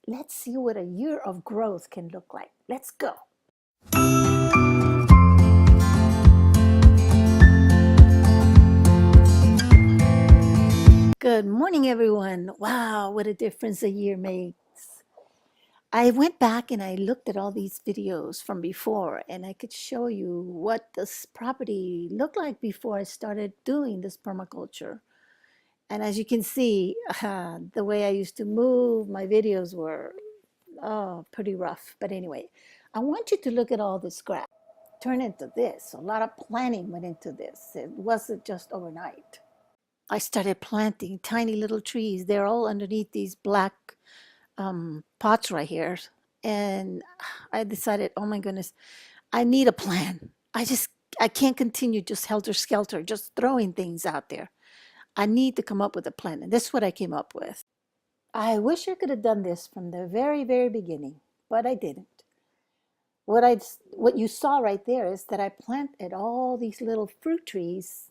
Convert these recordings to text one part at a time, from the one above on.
Let's see what a year of growth can look like. Let's go. Good morning, everyone. Wow, what a difference a year makes. I went back and I looked at all these videos from before, and I could show you what this property looked like before I started doing this permaculture. And as you can see, the way I used to move, my videos were pretty rough. But anyway, I want you to look at all this grass turn into this. A lot of planning went into this. It wasn't just overnight. I started planting tiny little trees. They're all underneath these black pots right here. And I decided, oh my goodness, I need a plan. I can't continue just helter-skelter, just throwing things out there. I need to come up with a plan. And this is what I came up with. I wish I could have done this from the very, very beginning, but I didn't. What you saw right there is that I planted all these little fruit trees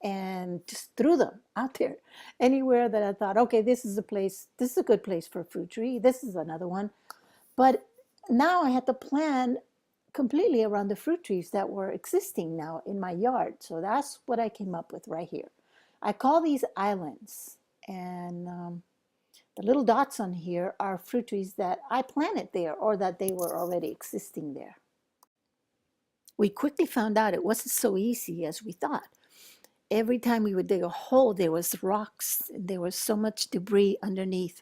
and just threw them out there anywhere that I thought, okay, this is a good place for a fruit tree. This is another one. But now I had to plan completely around the fruit trees that were existing now in my yard. So that's what I came up with right here. I call these islands, and the little dots on here are fruit trees that I planted there or that they were already existing there. We quickly found out it wasn't so easy as we thought. Every time we would dig a hole, there was rocks, and there was so much debris underneath.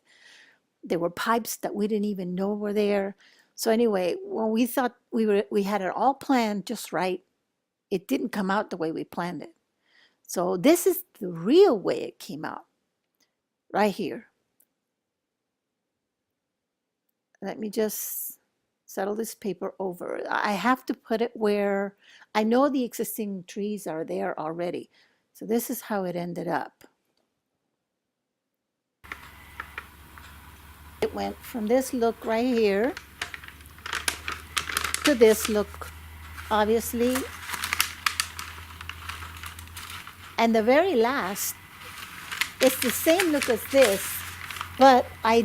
There were pipes that we didn't even know were there. So anyway, when we thought we had it all planned just right, it didn't come out the way we planned it. So this is the real way it came out, right here. Let me just settle this paper over. I have to put it where I know the existing trees are there already. So this is how it ended up. It went from this look right here to this look, obviously. And the very last, it's the same look as this, but I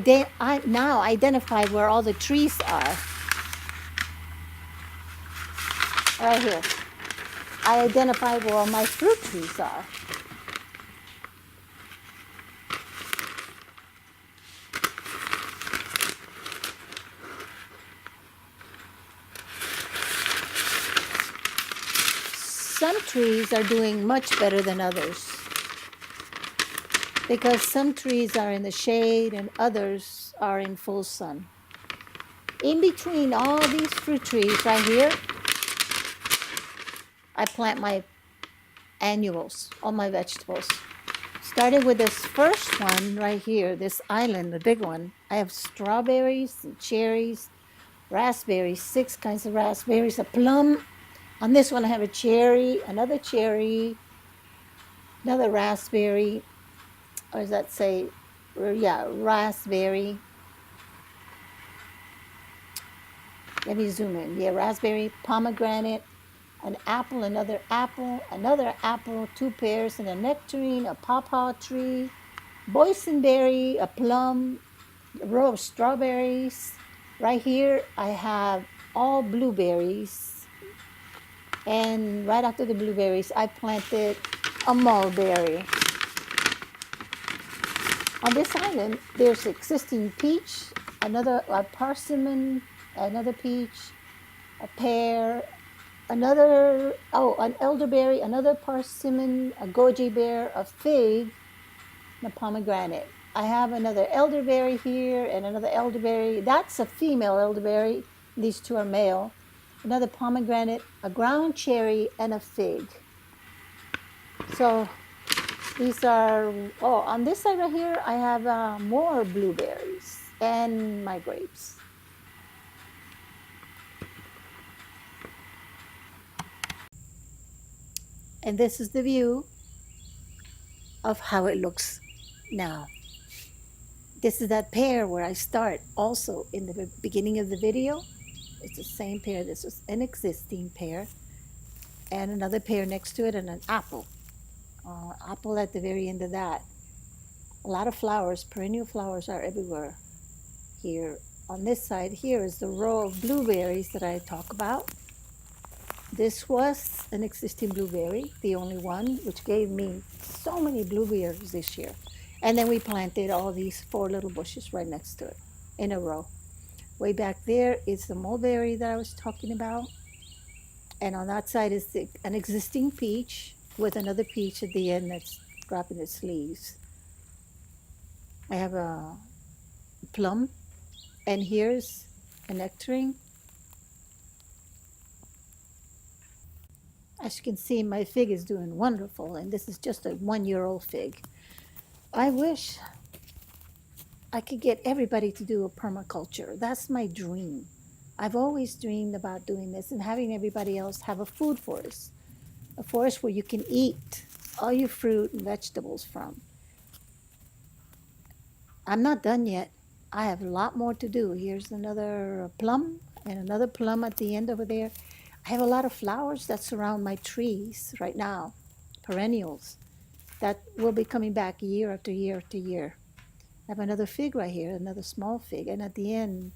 now identify where all the trees are. Right here. I identify where all my fruit trees are. Some trees are doing much better than others because some trees are in the shade and others are in full sun. In between all these fruit trees right here, I plant my annuals, all my vegetables. Started with this first one right here, this island, the big one. I have strawberries and cherries, raspberries, 6 kinds of raspberries, a plum. On this one I have a cherry, another raspberry, or does that say, yeah, raspberry. Let me zoom in. Yeah, raspberry, pomegranate, an apple, another apple, 2 pears, and a nectarine, a pawpaw tree, boysenberry, a plum, a row of strawberries. Right here I have all blueberries, and right after the blueberries I planted a mulberry. On this island there's existing peach, a persimmon, another peach, a pear, an elderberry, another persimmon, a goji berry, a fig, and a pomegranate. I have another elderberry here and another elderberry. That's a female elderberry. These 2 are male. Another pomegranate, a ground cherry, and a fig. So these are, on this side right here, I have more blueberries and my grapes. And this is the view of how it looks now. This is that pear where I start also in the beginning of the video. It's the same pear. This is an existing pear, and another pear next to it, and an apple. Apple at the very end of that. A lot of flowers, perennial flowers are everywhere here on this side here is the row of blueberries that I talk about. This was an existing blueberry, the only one, which gave me so many blueberries this year. And then we planted all these 4 little bushes right next to it in a row. Way back there is the mulberry that I was talking about. And on that side is an existing peach with another peach at the end that's dropping its leaves. I have a plum, and here's a nectarine. As you can see, my fig is doing wonderful, and this is just a 1-year-old fig. I wish I could get everybody to do a permaculture. That's my dream. I've always dreamed about doing this and having everybody else have a food forest, a forest where you can eat all your fruit and vegetables from. I'm not done yet. I have a lot more to do. Here's another plum and another plum at the end over there. I have a lot of flowers that surround my trees right now, perennials, that will be coming back year after year after year. I have another fig right here, another small fig, and at the end,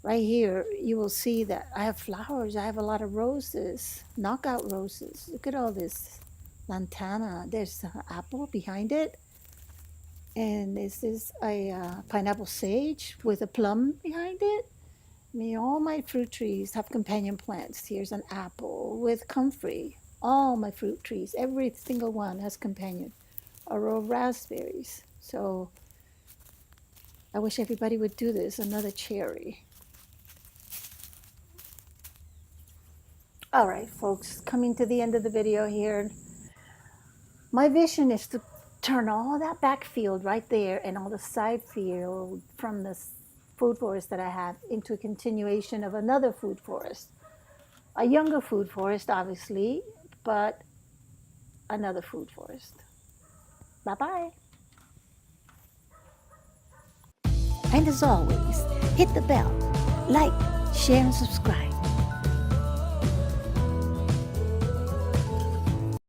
right here, you will see that I have flowers. I have a lot of roses, knockout roses. Look at all this lantana. There's an apple behind it. And this is a pineapple sage with a plum behind it. I mean, all my fruit trees have companion plants. Here's an apple with comfrey. All my fruit trees, every single one has companion. A row of raspberries. So I wish everybody would do this. Another cherry. All right, folks, coming to the end of the video here. My vision is to turn all that back field right there and all the side field from this food forest that I have into a continuation of another food forest. A younger food forest, obviously, but another food forest. Bye-bye. And as always, hit the bell, like, share, and subscribe.